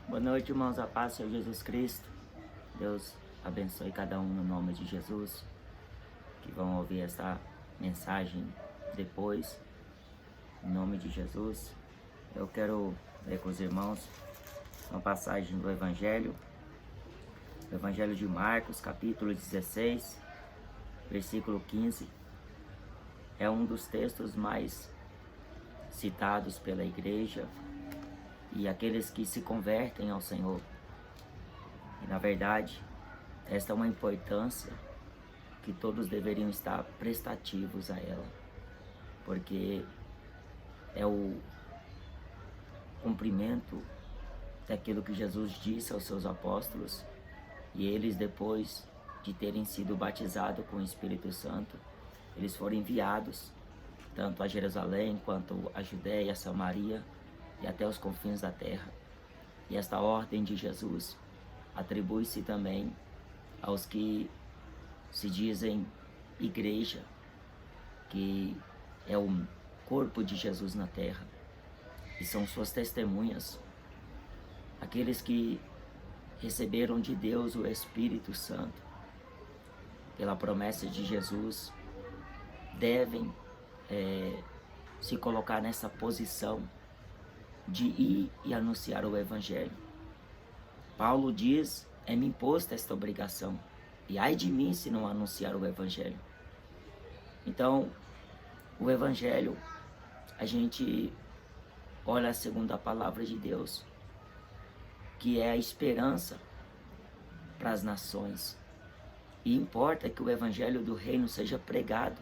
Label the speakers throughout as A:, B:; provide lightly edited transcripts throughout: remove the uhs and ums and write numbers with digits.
A: Boa noite, irmãos, a paz do Senhor Jesus Cristo. Deus abençoe cada um no nome de Jesus, que vão ouvir essa mensagem depois, em nome de Jesus. Eu quero ler com os irmãos uma passagem do Evangelho de Marcos, capítulo 16, versículo 15. É um dos textos mais citados pela igreja e aqueles que se convertem ao Senhor. E na verdade, esta é uma importância que todos deveriam estar prestativos a ela, porque é o cumprimento daquilo que Jesus disse aos seus apóstolos, e eles, depois de terem sido batizados com o Espírito Santo, eles foram enviados tanto a Jerusalém quanto a Judéia, a Samaria e até os confins da terra. E esta ordem de Jesus atribui-se também aos que se dizem igreja, que é o corpo de Jesus na terra, e são suas testemunhas. Aqueles que receberam de Deus o Espírito Santo, pela promessa de Jesus, devem se colocar nessa posição de ir e anunciar o Evangelho. Paulo diz: é-me imposta esta obrigação, e ai de mim se não anunciar o Evangelho. Então, o Evangelho, a gente olha segundo a palavra de Deus, que é a esperança para as nações. E importa que o Evangelho do Reino seja pregado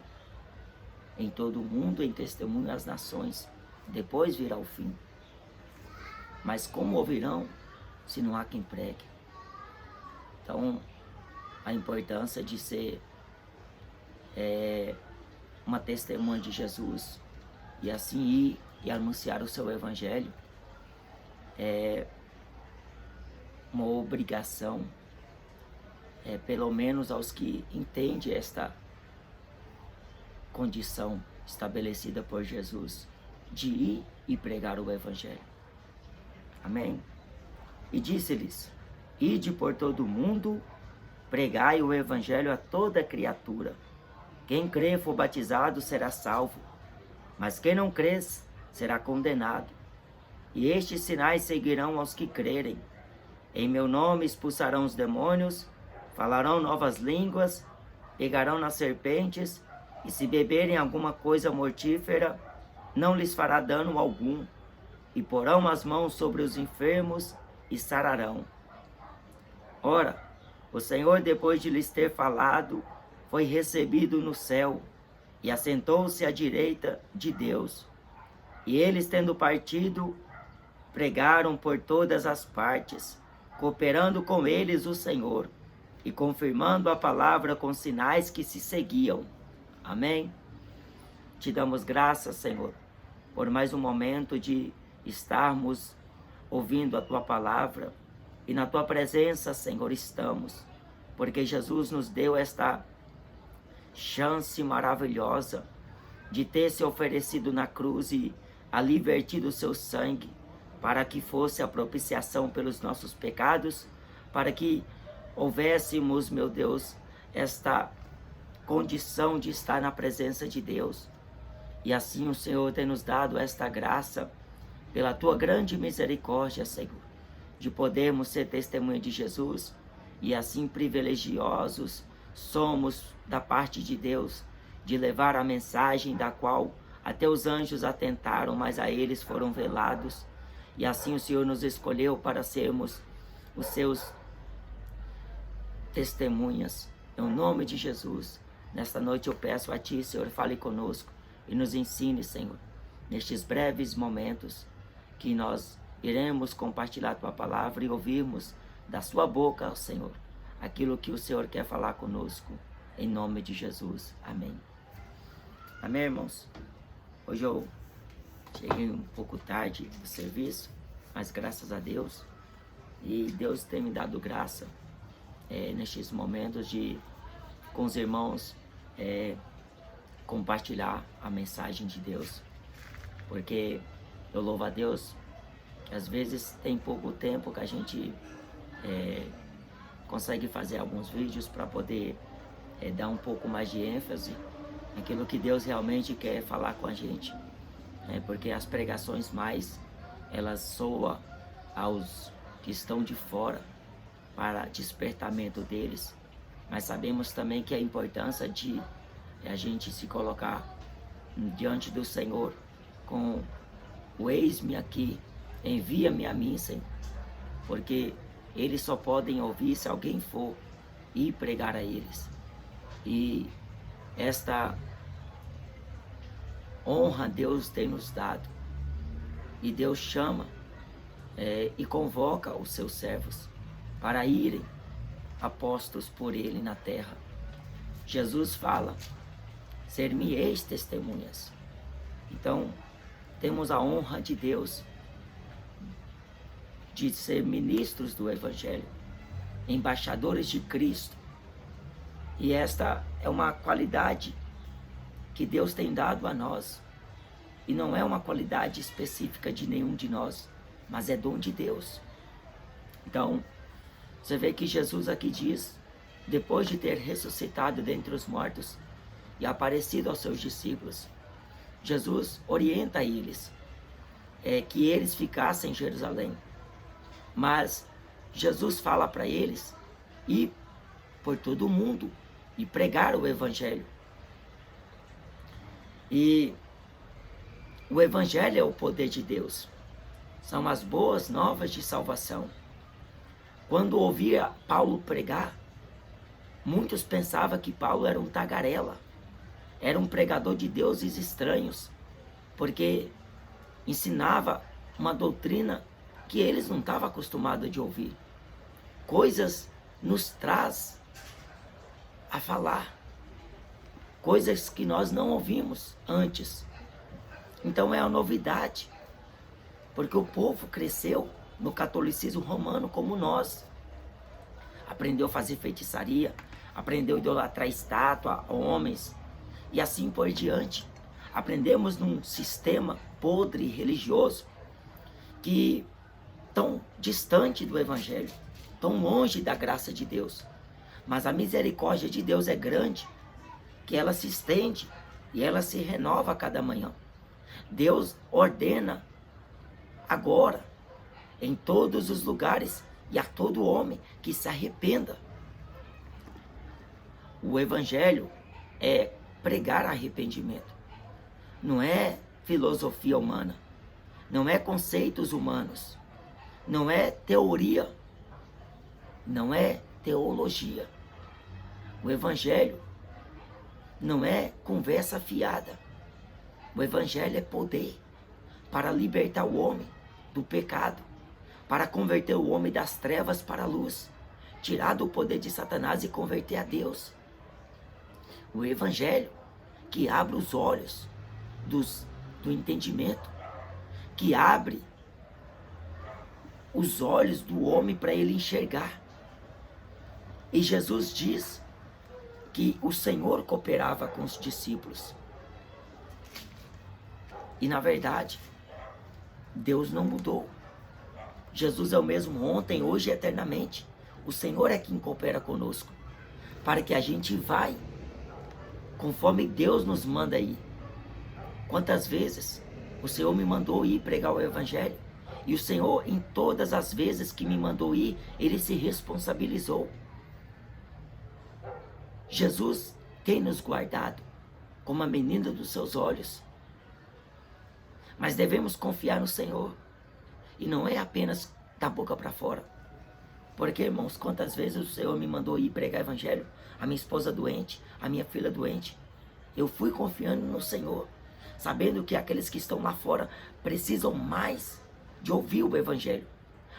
A: em todo o mundo, em testemunho às nações. Depois virá o fim. Mas como ouvirão se não há quem pregue? Então, a importância de ser uma testemunha de Jesus e assim ir e anunciar o seu Evangelho é uma obrigação, pelo menos aos que entendem esta condição estabelecida por Jesus, de ir e pregar o Evangelho. Amém? E disse-lhes: ide por todo o mundo, pregai o Evangelho a toda criatura. Quem crer e for batizado será salvo, mas quem não crer será condenado. E estes sinais seguirão aos que crerem. Em meu nome expulsarão os demônios, falarão novas línguas, pegarão nas serpentes, e se beberem alguma coisa mortífera, não lhes fará dano algum, e porão as mãos sobre os enfermos e sararão. Ora, o Senhor, depois de lhes ter falado, foi recebido no céu, e assentou-se à direita de Deus. E eles, tendo partido, pregaram por todas as partes, cooperando com eles o Senhor, e confirmando a palavra com sinais que se seguiam. Amém? Te damos graças, Senhor, por mais um momento de estarmos ouvindo a Tua palavra, e na Tua presença, Senhor, estamos, porque Jesus nos deu esta chance maravilhosa de ter se oferecido na cruz e ali vertido o seu sangue, para que fosse a propiciação pelos nossos pecados, para que houvéssemos, meu Deus, esta condição de estar na presença de Deus. E assim o Senhor tem nos dado esta graça, pela Tua grande misericórdia, Senhor, de podermos ser testemunha de Jesus, e assim privilegiosos somos da parte de Deus, de levar a mensagem da qual até os anjos atentaram, mas a eles foram velados. E assim o Senhor nos escolheu para sermos os seus testemunhas. Em nome de Jesus, nesta noite eu peço a Ti, Senhor, fale conosco e nos ensine, Senhor, nestes breves momentos que nós iremos compartilhar a Tua palavra e ouvirmos da Sua boca, Senhor, aquilo que o Senhor quer falar conosco, em nome de Jesus. Amém. Amém, irmãos? Hoje eu cheguei um pouco tarde do serviço, mas graças a Deus, e Deus tem me dado graça nestes momentos de, com os irmãos, compartilhar a mensagem de Deus, porque eu louvo a Deus Às vezes tem pouco tempo que a gente consegue fazer alguns vídeos para poder dar um pouco mais de ênfase naquilo que Deus realmente quer falar com a gente. Porque as pregações mais, elas soam aos que estão de fora para despertamento deles. Mas sabemos também que a importância de a gente se colocar diante do Senhor com o eis-me aqui, envia-me a mim, Senhor. Porque eles só podem ouvir se alguém for e pregar a eles. E esta honra Deus tem nos dado. E Deus chama e convoca os seus servos para irem apostos por Ele na terra. Jesus fala, ser-me-eis testemunhas. Então, temos a honra de Deus de ser ministros do Evangelho, embaixadores de Cristo. E esta é uma qualidade que Deus tem dado a nós. E não é uma qualidade específica de nenhum de nós, mas é dom de Deus. Então, você vê que Jesus aqui diz, depois de ter ressuscitado dentre os mortos e aparecido aos seus discípulos, Jesus orienta eles que eles ficassem em Jerusalém. Mas Jesus fala para eles ir por todo o mundo e pregar o Evangelho. E o Evangelho é o poder de Deus. São as boas novas de salvação. Quando ouvia Paulo pregar, muitos pensavam que Paulo era um tagarela, era um pregador de deuses estranhos, porque ensinava uma doutrina que eles não estavam acostumados de ouvir. Coisas nos traz a falar, coisas que nós não ouvimos antes. Então é a novidade, porque o povo cresceu no catolicismo romano como nós. Aprendeu a fazer feitiçaria, aprendeu a idolatrar estátua, homens, e assim por diante. Aprendemos num sistema podre religioso que tão distante do Evangelho, tão longe da graça de Deus. Mas a misericórdia de Deus é grande, que ela se estende e ela se renova a cada manhã. Deus ordena agora, em todos os lugares, e a todo homem que se arrependa. O Evangelho é pregar arrependimento. Não é filosofia humana, não é conceitos humanos, não é teoria, não é teologia. O Evangelho não é conversa fiada. O Evangelho é poder para libertar o homem do pecado, para converter o homem das trevas para a luz, tirar do poder de Satanás e converter a Deus. O Evangelho que abre os olhos do entendimento, que abre os olhos do homem para ele enxergar. E Jesus diz que o Senhor cooperava com os discípulos. E na verdade, Deus não mudou. Jesus é o mesmo ontem, hoje e eternamente. O Senhor é quem coopera conosco, para que a gente vai conforme Deus nos manda ir. Quantas vezes o Senhor me mandou ir pregar o Evangelho, e o Senhor, em todas as vezes que me mandou ir, Ele se responsabilizou. Jesus tem nos guardado como a menina dos seus olhos. Mas devemos confiar no Senhor. E não é apenas da boca para fora. Porque, irmãos, quantas vezes o Senhor me mandou ir pregar Evangelho, a minha esposa doente, a minha filha doente. Eu fui confiando no Senhor, sabendo que aqueles que estão lá fora precisam mais de ouvir o Evangelho.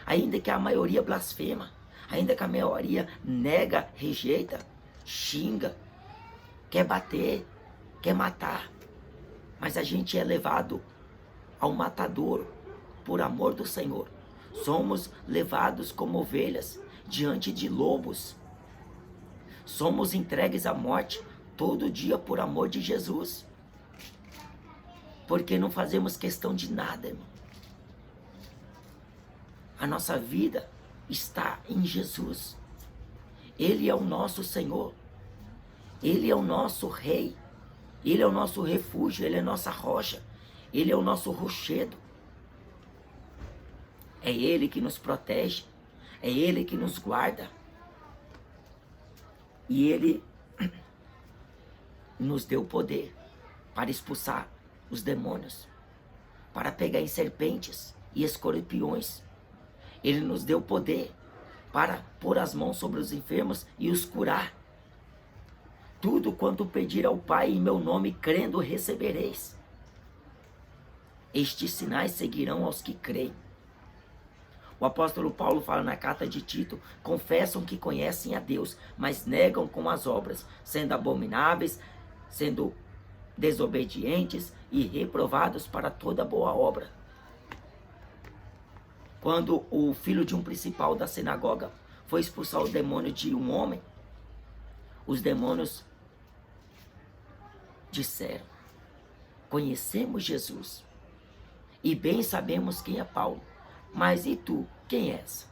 A: Ainda que a maioria blasfema, ainda que a maioria nega, rejeita, xinga, quer bater, quer matar. Mas a gente é levado ao matadouro por amor do Senhor. Somos levados como ovelhas diante de lobos. Somos entregues à morte todo dia por amor de Jesus. Porque não fazemos questão de nada, irmão. A nossa vida está em Jesus. Ele é o nosso Senhor. Ele é o nosso Rei. Ele é o nosso refúgio. Ele é a nossa rocha. Ele é o nosso rochedo. É Ele que nos protege. É Ele que nos guarda. E Ele nos deu poder para expulsar os demônios, para pegar em serpentes e escorpiões. Ele nos deu poder para pôr as mãos sobre os enfermos e os curar. Tudo quanto pedir ao Pai em meu nome, crendo, recebereis. Estes sinais seguirão aos que creem. O apóstolo Paulo fala na carta de Tito: confessam que conhecem a Deus, mas negam com as obras, sendo abomináveis, sendo desobedientes e reprovados para toda boa obra. Quando o filho de um principal da sinagoga foi expulsar o demônio de um homem, os demônios disseram: conhecemos Jesus e bem sabemos quem é Paulo, mas e tu, quem és?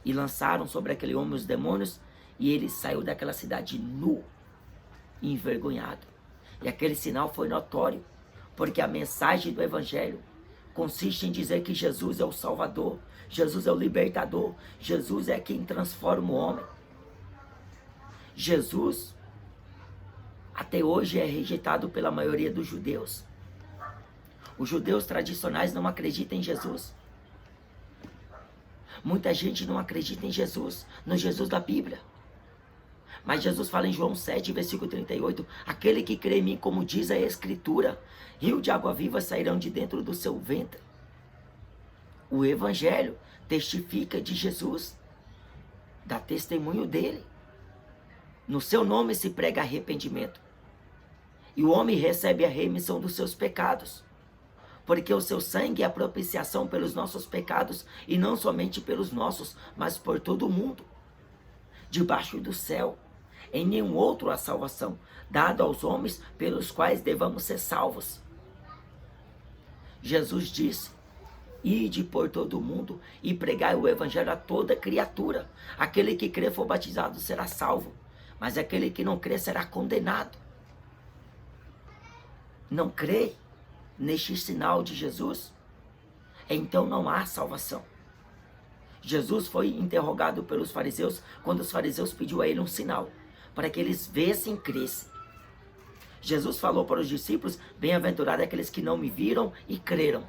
A: E lançaram sobre aquele homem os demônios, e ele saiu daquela cidade nu e envergonhado. E aquele sinal foi notório, porque a mensagem do Evangelho consiste em dizer que Jesus é o Salvador, Jesus é o Libertador, Jesus é quem transforma o homem. Jesus, até hoje, é rejeitado pela maioria dos judeus. Os judeus tradicionais não acreditam em Jesus. Muita gente não acredita em Jesus, no Jesus da Bíblia. Mas Jesus fala em João 7, versículo 38, aquele que crê em mim, como diz a Escritura, rio de água viva sairão de dentro do seu ventre. O Evangelho testifica de Jesus, dá testemunho dele. No seu nome se prega arrependimento. E o homem recebe a remissão dos seus pecados. Porque o seu sangue é a propiciação pelos nossos pecados, e não somente pelos nossos, mas por todo o mundo. Debaixo do céu, em nenhum outro há salvação, dado aos homens pelos quais devamos ser salvos. Jesus disse: ide por todo o mundo e pregai o evangelho a toda criatura. Aquele que crer for batizado será salvo, mas aquele que não crer será condenado. Não crê neste sinal de Jesus? Então não há salvação. Jesus foi interrogado pelos fariseus quando os fariseus pediu a ele um sinal, para que eles vissem e crescem. Jesus falou para os discípulos: bem-aventurados aqueles que não me viram e creram.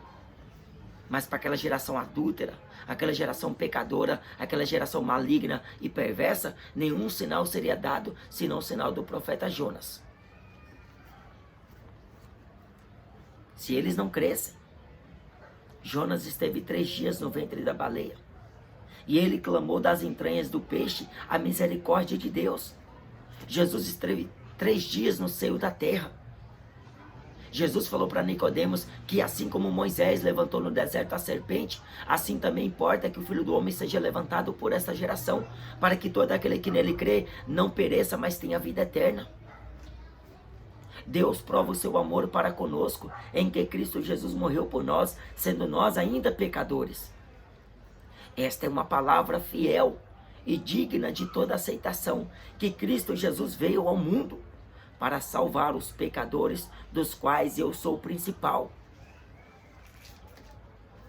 A: Mas para aquela geração adúltera, aquela geração pecadora, aquela geração maligna e perversa, nenhum sinal seria dado, senão o sinal do profeta Jonas. Se eles não crescem, Jonas esteve 3 dias no ventre da baleia. E ele clamou das entranhas do peixe a misericórdia de Deus. Jesus esteve 3 dias no seio da terra. Jesus falou para Nicodemos que assim como Moisés levantou no deserto a serpente, assim também importa que o Filho do Homem seja levantado por esta geração, para que todo aquele que nele crê não pereça, mas tenha vida eterna. Deus prova o seu amor para conosco, em que Cristo Jesus morreu por nós, sendo nós ainda pecadores. Esta é uma palavra fiel e digna de toda aceitação, que Cristo Jesus veio ao mundo para salvar os pecadores, dos quais eu sou o principal.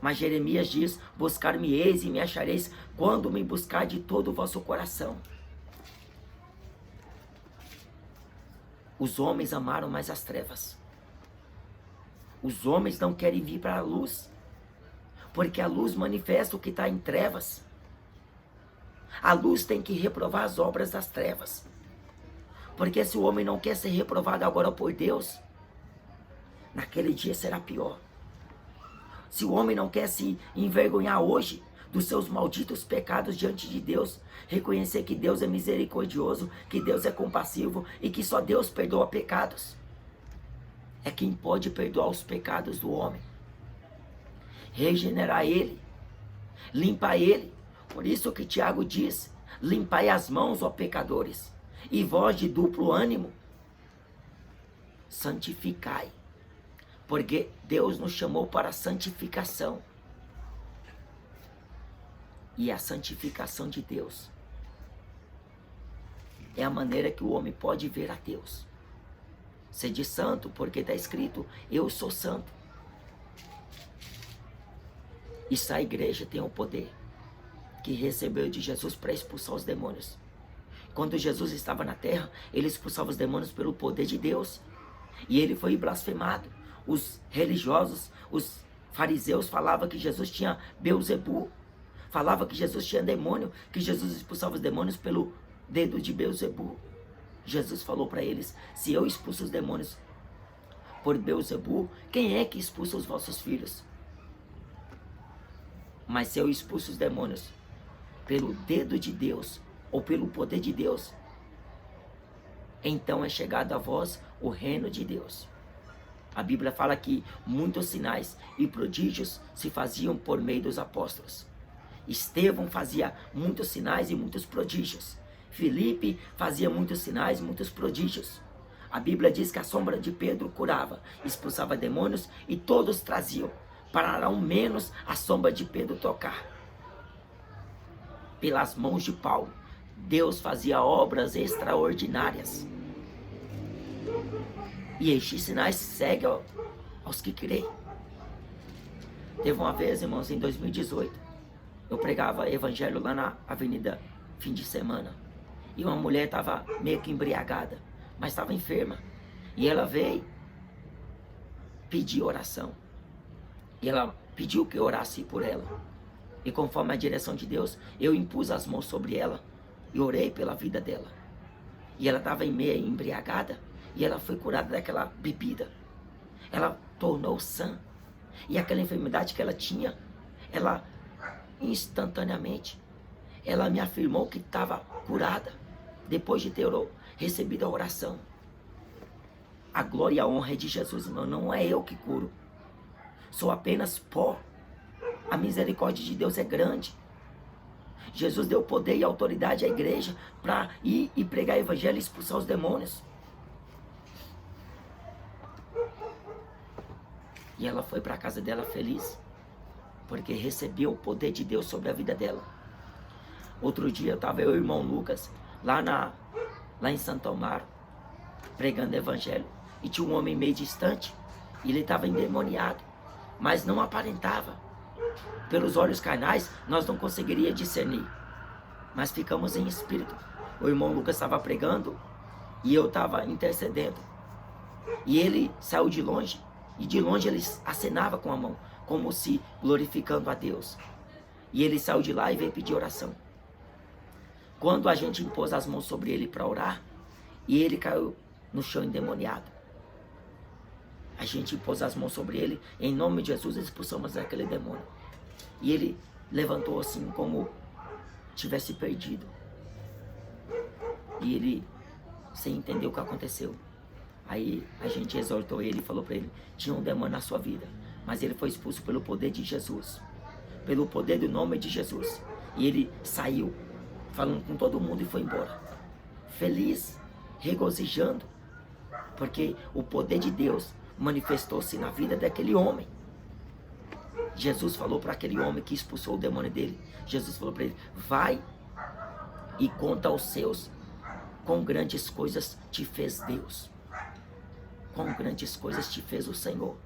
A: Mas Jeremias diz: buscar-me-eis e me achareis, quando me buscar de todo o vosso coração. Os homens amaram mais as trevas. Os homens não querem vir para a luz, porque a luz manifesta o que está em trevas. A luz tem que reprovar as obras das trevas. Porque se o homem não quer ser reprovado agora por Deus, naquele dia será pior. Se o homem não quer se envergonhar hoje dos seus malditos pecados diante de Deus, reconhecer que Deus é misericordioso, que Deus é compassivo e que só Deus perdoa pecados, é quem pode perdoar os pecados do homem, regenerar ele, limpar ele. Por isso que Tiago diz: limpai as mãos, ó pecadores, e vós de duplo ânimo, santificai, porque Deus nos chamou para a santificação. e a santificação de Deus. É a maneira que o homem pode ver a Deus. Sede santo, porque está escrito, eu sou santo. Isso a igreja tem o poder que recebeu de Jesus para expulsar os demônios. Quando Jesus estava na terra, ele expulsava os demônios pelo poder de Deus. E ele foi blasfemado. Os religiosos, os fariseus falavam que Jesus tinha Beelzebul. Falavam que Jesus tinha demônio, que Jesus expulsava os demônios pelo dedo de Beelzebul. Jesus falou para eles, se eu expulso os demônios por Beelzebul, quem é que expulsa os vossos filhos? Mas se eu expulso os demônios pelo dedo de Deus, ou pelo poder de Deus, então é chegado a vós o reino de Deus. A Bíblia fala que muitos sinais e prodígios se faziam por meio dos apóstolos. Estevão fazia muitos sinais e muitos prodígios. Filipe fazia muitos sinais e muitos prodígios. A Bíblia diz que a sombra de Pedro curava, expulsava demônios e todos traziam, para ao menos a sombra de Pedro tocar. Pelas mãos de Paulo, Deus fazia obras extraordinárias. E estes sinais seguem aos que creem. Teve uma vez, irmãos, em 2018, eu pregava evangelho lá na avenida fim de semana. E uma mulher estava meio que embriagada, mas estava enferma. E ela veio pedir oração. E ela pediu que eu orasse por ela. E conforme a direção de Deus, eu impus as mãos sobre ela e orei pela vida dela. E ela estava meio embriagada e ela foi curada daquela bebida. Ela tornou sã. E aquela enfermidade que ela tinha, ela instantaneamente, ela me afirmou que estava curada depois de ter recebido a oração. A glória e a honra é de Jesus, irmão. Não é eu que curo. Sou apenas pó. A misericórdia de Deus é grande. Jesus deu poder e autoridade à igreja para ir e pregar o evangelho e expulsar os demônios. E ela foi para a casa dela feliz, porque recebeu o poder de Deus sobre a vida dela. Outro dia estava eu e o irmão Lucas lá em Santo Amaro, pregando o evangelho. E tinha um homem meio distante, e ele estava endemoniado, mas não aparentava. Pelos olhos carnais, nós não conseguiríamos discernir. Mas ficamos em espírito. O irmão Lucas estava pregando e eu estava intercedendo. E ele saiu de longe. E de longe ele acenava com a mão, como se glorificando a Deus. E ele saiu de lá e veio pedir oração. Quando a gente impôs as mãos sobre ele para orar, e ele caiu no chão endemoniado. A gente impôs as mãos sobre ele, em nome de Jesus expulsamos aquele demônio. E ele levantou assim como tivesse perdido. E ele, sem entender o que aconteceu. Aí a gente exortou ele e falou para ele, tinha um demônio na sua vida, mas ele foi expulso pelo poder de Jesus. Pelo poder do nome de Jesus. E ele saiu, falando com todo mundo e foi embora. Feliz, regozijando, porque o poder de Deus manifestou-se na vida daquele homem. Jesus falou para aquele homem que expulsou o demônio dele. Jesus falou para ele, vai e conta aos seus quão grandes coisas te fez Deus. Quão grandes coisas te fez o Senhor.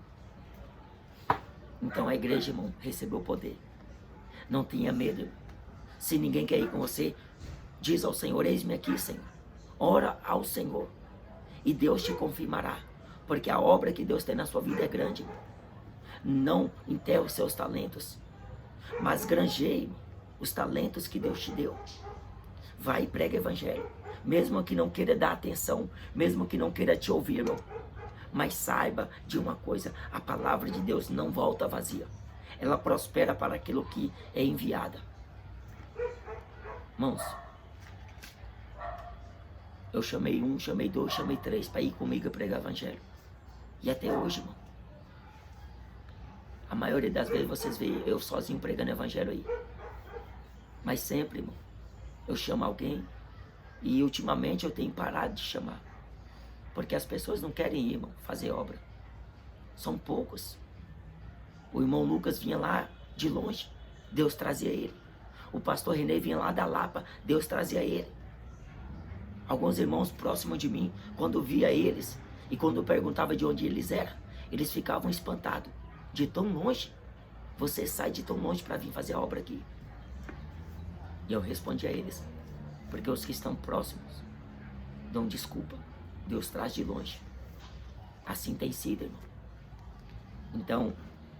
A: Então a igreja, irmão, recebeu o poder. Não tenha medo, irmão. Se ninguém quer ir com você, diz ao Senhor, eis-me aqui, Senhor. Ora ao Senhor e Deus te confirmará. Porque a obra que Deus tem na sua vida é grande, irmão. Não enterre os seus talentos, mas granjeie os talentos que Deus te deu. Vai e prega o evangelho. Mesmo que não queira dar atenção, mesmo que não queira te ouvir, irmão. Mas saiba de uma coisa, a palavra de Deus não volta vazia. Ela prospera para aquilo que é enviada. Irmãos, eu chamei um, chamei dois, chamei três para ir comigo pregar o evangelho. E até hoje, irmão, a maioria das vezes vocês veem eu sozinho pregando o evangelho aí. Mas sempre, irmão, eu chamo alguém e ultimamente eu tenho parado de chamar. Porque as pessoas não querem ir, irmão, fazer obra. São poucos. O irmão Lucas vinha lá de longe, Deus trazia ele. O pastor Renê vinha lá da Lapa, Deus trazia ele. Alguns irmãos próximos de mim, quando via eles e quando perguntava de onde eles eram, eles ficavam espantados. De tão longe, você sai de tão longe para vir fazer a obra aqui. E eu respondi a eles, porque os que estão próximos dão desculpa. Deus traz de longe. Assim tem sido, irmão. Então,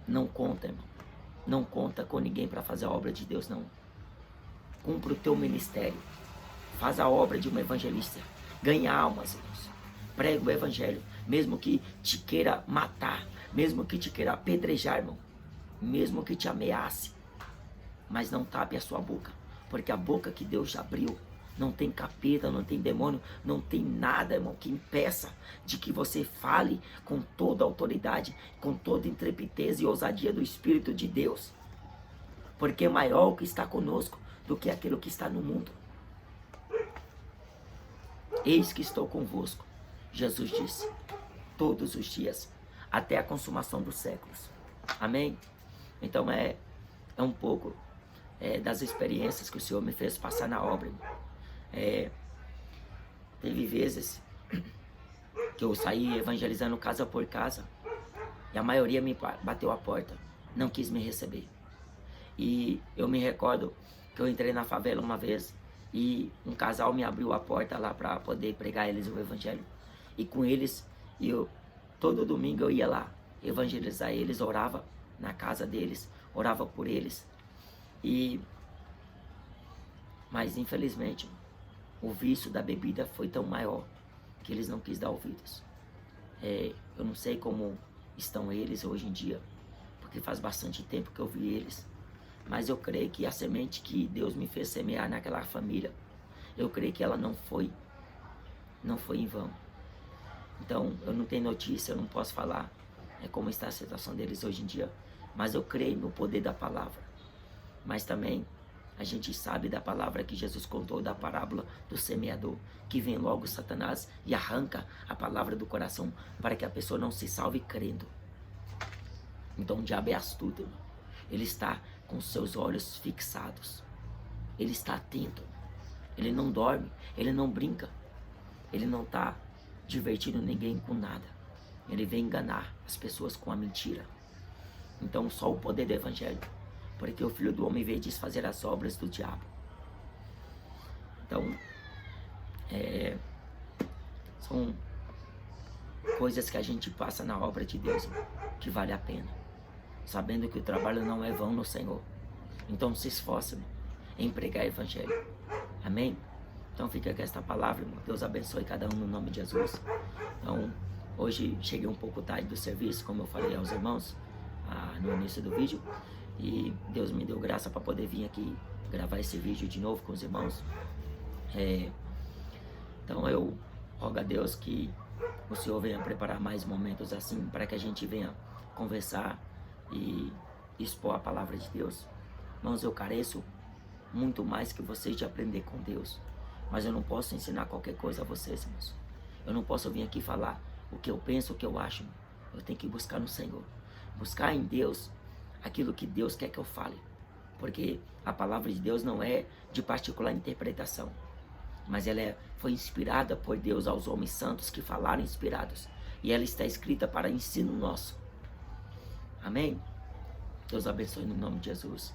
A: não conta, irmão. Não conta com ninguém para fazer a obra de Deus, não. Cumpra o teu ministério. Faz a obra de um evangelista. Ganha almas, irmãos. Prega o evangelho. Mesmo que te queira matar. Mesmo que te queira apedrejar, irmão. Mesmo que te ameace. Mas não tape a sua boca. Porque a boca que Deus abriu não tem capeta, não tem demônio, não tem nada, irmão, que impeça de que você fale com toda a autoridade, com toda a intrepidez e ousadia do Espírito de Deus. Porque é maior o que está conosco do que aquilo que está no mundo. Eis que estou convosco, Jesus disse, todos os dias, até a consumação dos séculos. Amém? Então é um pouco das experiências que o Senhor me fez passar na obra. Teve vezes que eu saí evangelizando casa por casa e a maioria me bateu a porta, não quis me receber. E eu me recordo que eu entrei na favela uma vez e um casal me abriu a porta lá para poder pregar eles o evangelho. E com eles, todo domingo eu ia lá evangelizar eles, orava na casa deles, orava por eles. Mas infelizmente o vício da bebida foi tão maior que eles não quis dar ouvidos. Eu não sei como estão eles hoje em dia, porque faz bastante tempo que eu vi eles. Mas eu creio que a semente que Deus me fez semear naquela família, eu creio que ela não foi em vão. Então, eu não tenho notícia, eu não posso falar como está a situação deles hoje em dia. Mas eu creio no poder da palavra. Mas também, a gente sabe da palavra que Jesus contou, da parábola do semeador, que vem logo Satanás e arranca a palavra do coração para que a pessoa não se salve crendo. Então, o diabo é astuto, irmão. Ele está com seus olhos fixados. Ele está atento. Ele não dorme. Ele não brinca. Ele não está divertindo ninguém com nada. Ele vem enganar as pessoas com a mentira. Então só o poder do evangelho. Porque o Filho do Homem veio desfazer as obras do diabo. Então, são coisas que a gente passa na obra de Deus, que vale a pena. Sabendo que o trabalho não é vão no Senhor. Então se esforce em pregar o evangelho. Amém? Então fica com esta palavra, irmão. Deus abençoe cada um no nome de Jesus. Então, hoje cheguei um pouco tarde do serviço, como eu falei aos irmãos no início do vídeo. E Deus me deu graça para poder vir aqui gravar esse vídeo de novo com os irmãos. Então eu rogo a Deus que o Senhor venha preparar mais momentos assim, para que a gente venha conversar e expor a palavra de Deus. Irmãos, eu careço muito mais que vocês de aprender com Deus. Mas eu não posso ensinar qualquer coisa a vocês, irmãos. Eu não posso vir aqui falar o que eu penso, o que eu acho. Eu tenho que buscar no Senhor. Buscar em Deus aquilo que Deus quer que eu fale. Porque a palavra de Deus não é de particular interpretação. Mas ela foi inspirada por Deus aos homens santos que falaram inspirados. E ela está escrita para ensino nosso. Amém? Deus abençoe no nome de Jesus.